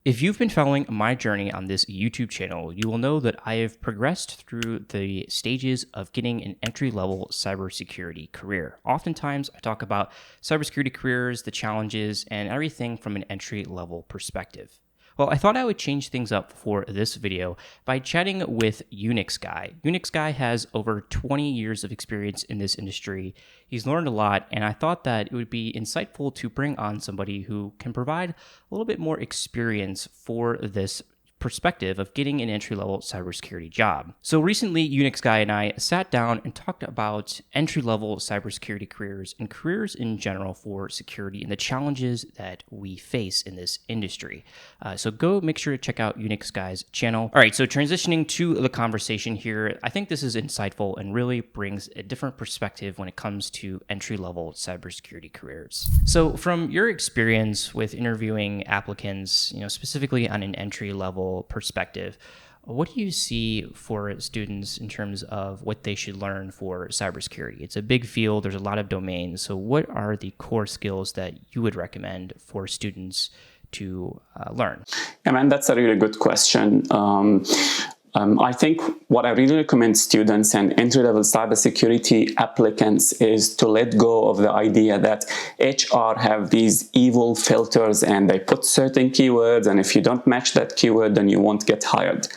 If you've been following my journey on this YouTube channel, you will know that I have progressed through the stages of getting an entry-level cybersecurity career. Oftentimes, I talk about cybersecurity careers, the challenges, and everything from an entry-level perspective. Well, I thought I would change things up for this video by chatting with UnixGuy. UnixGuy has over 20 years of experience in this industry. He's learned a lot, and I thought that it would be insightful to bring on somebody who can provide a little bit more experience for this perspective of getting an entry-level cybersecurity job. So recently, UnixGuy and I sat down and talked about entry-level cybersecurity careers and careers in general for security and the challenges that we face in this industry. So go make sure to check out UnixGuy's channel. All right, so transitioning to the conversation here, I think this is insightful and really brings a different perspective when it comes to entry-level cybersecurity careers. So from your experience with interviewing applicants, specifically on an entry-level perspective, what do you see for students in terms of what they should learn for cybersecurity? It's a big field, there's a lot of domains. So what are the core skills that you would recommend for students to learn? Yeah, man, that's a really good question. I think what I really recommend students and entry-level cybersecurity applicants is to let go of the idea that HR have these evil filters and they put certain keywords, and if you don't match that keyword, then you won't get hired.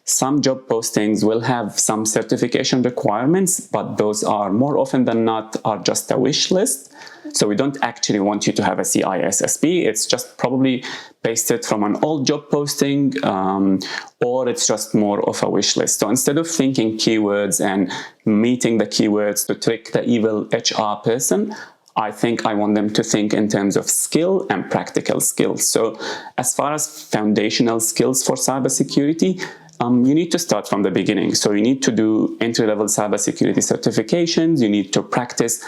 Some job postings will have some certification requirements, but those are more often than not are just a wish list. So we don't actually want you to have a CISSP. It's just probably pasted from an old job posting, or it's just more of a wish list. So instead of thinking keywords and meeting the keywords to trick the evil HR person, I think I want them to think in terms of skill and practical skills. So as far as foundational skills for cybersecurity, you need to start from the beginning. So you need to do entry-level cybersecurity certifications. You need to practice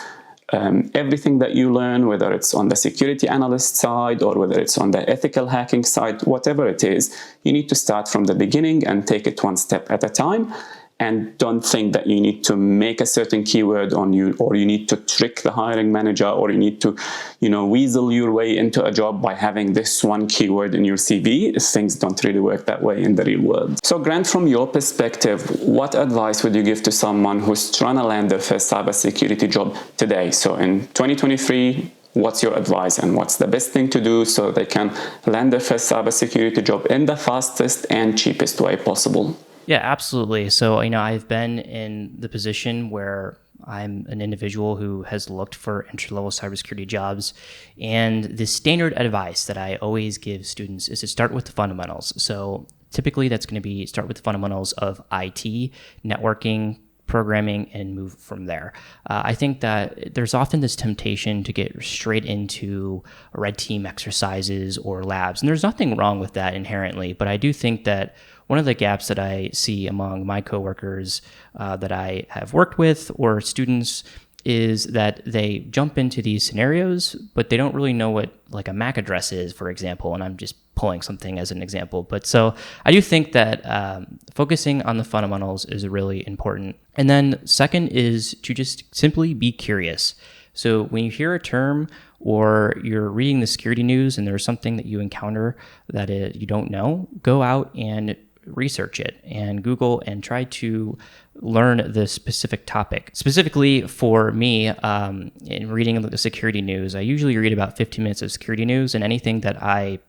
everything that you learn, whether it's on the security analyst side or whether it's on the ethical hacking side, whatever it is, you need to start from the beginning and take it one step at a time. And don't think that you need to make a certain keyword on you, or you need to trick the hiring manager, or you need to, weasel your way into a job by having this one keyword in your CV. Things don't really work that way in the real world. So Grant, from your perspective, what advice would you give to someone who's trying to land their first cybersecurity job today? So in 2023, what's your advice and what's the best thing to do so they can land their first cybersecurity job in the fastest and cheapest way possible? Yeah, absolutely. So, I've been in the position where I'm an individual who has looked for entry-level cybersecurity jobs, and the standard advice that I always give students is to start with the fundamentals. So typically that's going to be start with the fundamentals of IT, networking, programming, and move from there. I think that there's often this temptation to get straight into red team exercises or labs, and there's nothing wrong with that inherently, but I do think that one of the gaps that I see among my coworkers that I have worked with or students is that they jump into these scenarios, but they don't really know what like a MAC address is, for example, and I'm just pulling something as an example. But so I do think that focusing on the fundamentals is really important. And then second is to just simply be curious. So when you hear a term or you're reading the security news and there's something that you encounter that you don't know, go out and research it and Google and try to learn the specific topic. Specifically for me, in reading the security news, I usually read about 15 minutes of security news, and anything that I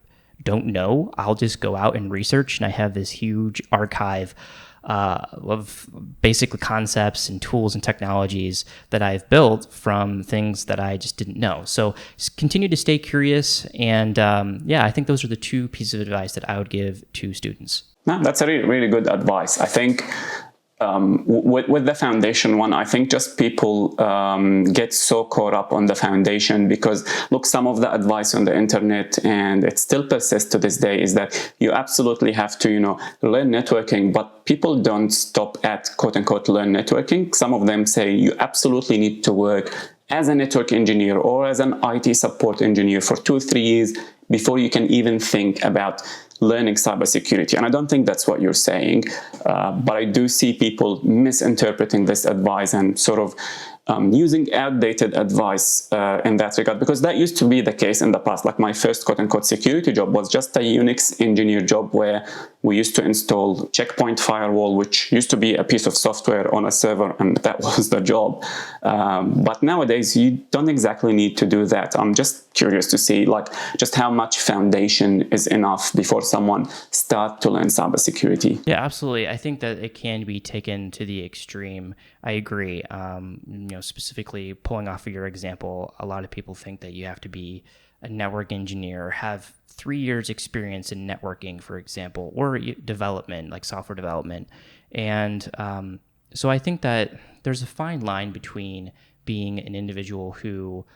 don't know, I'll just go out and research, and I have this huge archive of basic concepts and tools and technologies that I've built from things that I just didn't know. So just continue to stay curious, and I think those are the two pieces of advice that I would give to students. No, that's a really, really good advice. I think with the foundation one, I think just people get so caught up on the foundation because, look, some of the advice on the internet, and it still persists to this day, is that you absolutely have to, learn networking, but people don't stop at quote-unquote learn networking. Some of them say you absolutely need to work as a network engineer or as an IT support engineer for 2 or 3 years before you can even think about learning cybersecurity. And I don't think that's what you're saying, but I do see people misinterpreting this advice and sort of using outdated advice in that regard, because that used to be the case in the past. Like my first quote-unquote security job was just a Unix engineer job where we used to install checkpoint firewall, which used to be a piece of software on a server, and that was the job. But nowadays, you don't exactly need to do that. I'm just curious to see like just how much foundation is enough before someone start to learn cybersecurity. Yeah, absolutely. I think that it can be taken to the extreme. I agree. Specifically pulling off of your example, a lot of people think that you have to be a network engineer, have 3 years experience in networking, for example, or development, like software development. And so I think that there's a fine line between being an individual who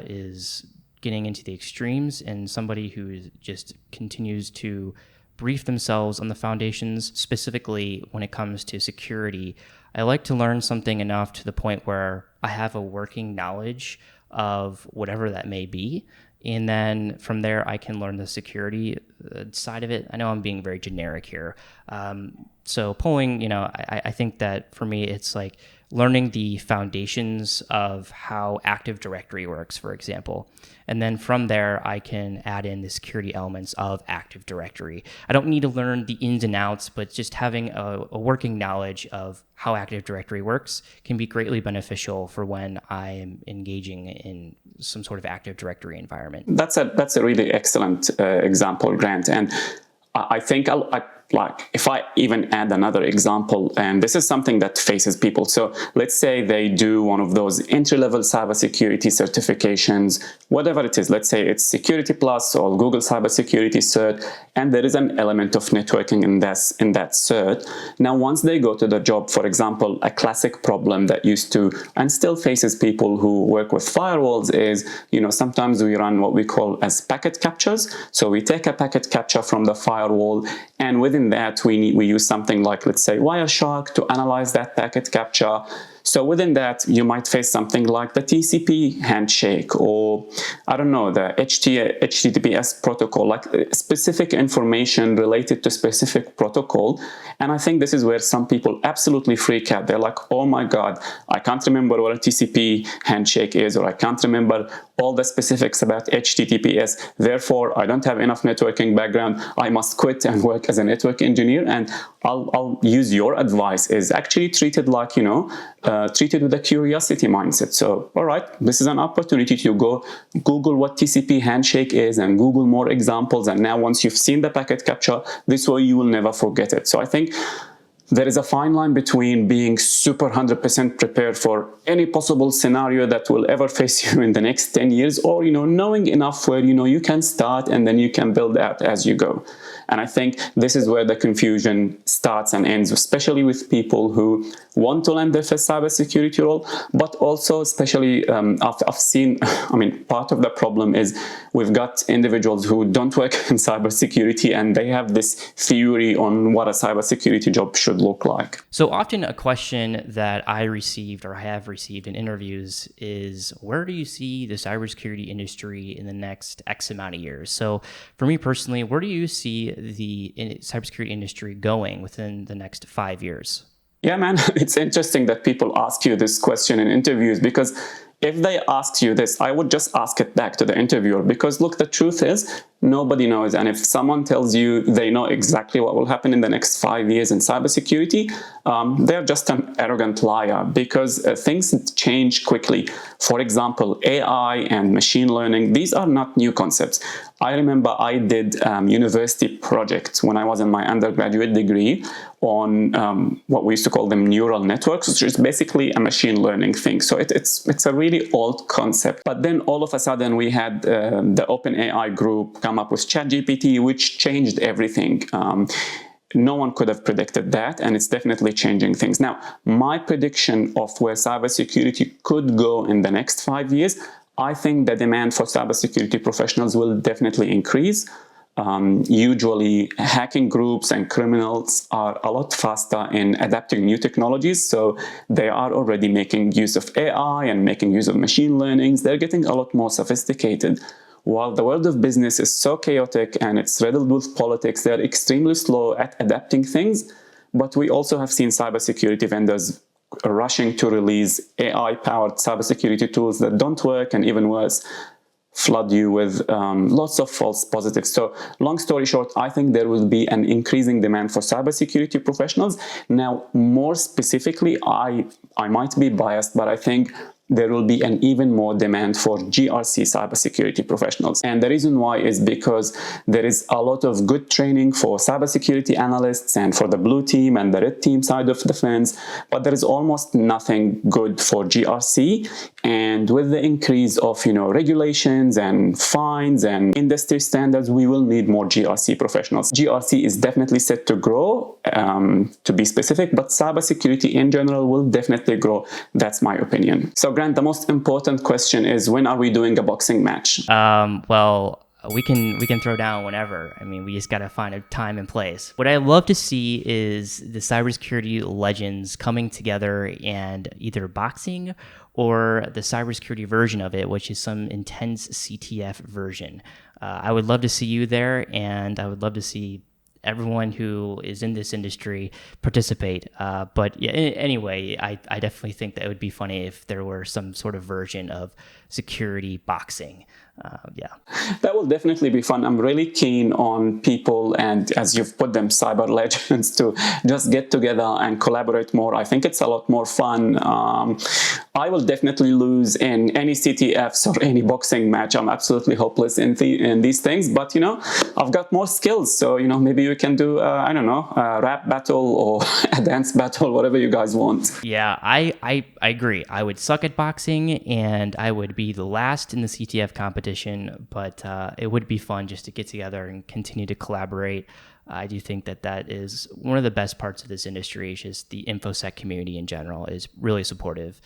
is getting into the extremes and somebody who just continues to brief themselves on the foundations. Specifically when it comes to security, I like to learn something enough to the point where I have a working knowledge of whatever that may be. And then from there, I can learn the security side of it. I know I'm being very generic here. So pulling, I think that for me, it's like learning the foundations of how Active Directory works, for example. And then from there, I can add in the security elements of Active Directory. I don't need to learn the ins and outs, but just having a working knowledge of how Active Directory works can be greatly beneficial for when I am engaging in some sort of Active Directory environment. That's a really excellent example, Grant. And I think like if I even add another example, and this is something that faces people. So let's say they do one of those entry-level cybersecurity certifications, whatever it is. Let's say it's Security Plus or Google Cybersecurity Cert, and there is an element of networking in that cert. Now, once they go to the job, for example, a classic problem that used to and still faces people who work with firewalls is, sometimes we run what we call as packet captures. So we take a packet capture from the firewall, and within that, we use something like, let's say, Wireshark to analyze that packet capture. So within that, you might face something like the TCP handshake, or I don't know, the HTTPS protocol, like specific information related to specific protocol. And I think this is where some people absolutely freak out. They're like, oh my God, I can't remember what a TCP handshake is, or I can't remember all the specifics about HTTPS. Therefore, I don't have enough networking background. I must quit and work as a network engineer. And I'll use your advice is actually treated like, treated with a curiosity mindset. So, all right, this is an opportunity to go Google what TCP handshake is and Google more examples. And now once you've seen the packet capture, this way you will never forget it. So I think there is a fine line between being super 100% prepared for any possible scenario that will ever face you in the next 10 years, or, knowing enough where, you can start and then you can build out as you go. And I think this is where the confusion starts and ends, especially with people who want to land their first cybersecurity role, but also especially I've seen, part of the problem is we've got individuals who don't work in cybersecurity and they have this theory on what a cybersecurity job should look like. So often a question that I received or have received in interviews is, where do you see the cybersecurity industry in the next X amount of years? So for me personally, where do you see the cybersecurity industry going within the next 5 years? Yeah, man, it's interesting that people ask you this question in interviews, because if they asked you this, I would just ask it back to the interviewer, because look, the truth is nobody knows. And if someone tells you they know exactly what will happen in the next 5 years in cybersecurity, they're just an arrogant liar, because things change quickly. For example, AI and machine learning, these are not new concepts. I remember I did university projects when I was in my undergraduate degree on what we used to call them neural networks, which is basically a machine learning thing. So it's a really old concept. But then all of a sudden we had the OpenAI group come up with ChatGPT, which changed everything. No one could have predicted that, and it's definitely changing things. Now, my prediction of where cybersecurity could go in the next 5 years, I think the demand for cybersecurity professionals will definitely increase. Usually hacking groups and criminals are a lot faster in adapting new technologies, so they are already making use of AI and making use of machine learning. They're getting a lot more sophisticated. While the world of business is so chaotic and it's riddled with politics, they're extremely slow at adapting things. But we also have seen cybersecurity vendors rushing to release AI-powered cybersecurity tools that don't work, and even worse, flood you with lots of false positives. So long story short, I think there will be an increasing demand for cybersecurity professionals. Now, more specifically, I might be biased, but I think there will be an even more demand for GRC cybersecurity professionals. And the reason why is because there is a lot of good training for cybersecurity analysts and for the blue team and the red team side of the fence, but there is almost nothing good for GRC. And with the increase of, regulations and fines and industry standards, we will need more GRC professionals. GRC is definitely set to grow, to be specific, but cybersecurity in general will definitely grow. That's my opinion. So Grant, the most important question is, when are we doing a boxing match? Well, we can throw down whenever. I mean, we just got to find a time and place. What I love to see is the cybersecurity legends coming together and either boxing or the cybersecurity version of it, which is some intense CTF version. I would love to see you there, and I would love to see everyone who is in this industry participate. But yeah, anyway, I definitely think that it would be funny if there were some sort of version of security boxing. Yeah. That will definitely be fun. I'm really keen on people, and as you've put them, cyber legends, to just get together and collaborate more. I think it's a lot more fun. I will definitely lose in any CTFs or any boxing match. I'm absolutely hopeless in these things, but I've got more skills. So maybe we can do I don't know, a rap battle or a dance battle, whatever you guys want. Yeah, I agree. I would suck at boxing, and I would be the last in the CTF competition, but it would be fun just to get together and continue to collaborate. I do think that is one of the best parts of this industry. Is just the InfoSec community in general is really supportive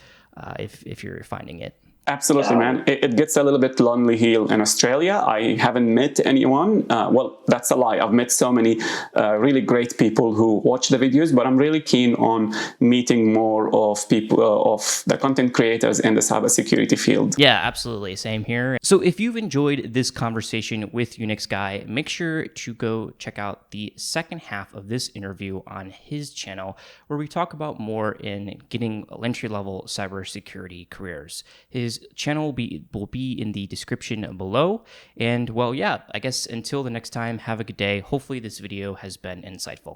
if you're finding it. Absolutely, man. It gets a little bit lonely here in Australia. I haven't met anyone. Well, that's a lie. I've met so many really great people who watch the videos, but I'm really keen on meeting more of people, of the content creators in the cybersecurity field. Yeah, absolutely. Same here. So if you've enjoyed this conversation with UnixGuy, make sure to go check out the second half of this interview on his channel, where we talk about more in getting entry-level cybersecurity careers. His channel will be in the description below. And well, yeah, I guess until the next time, have a good day. Hopefully this video has been insightful.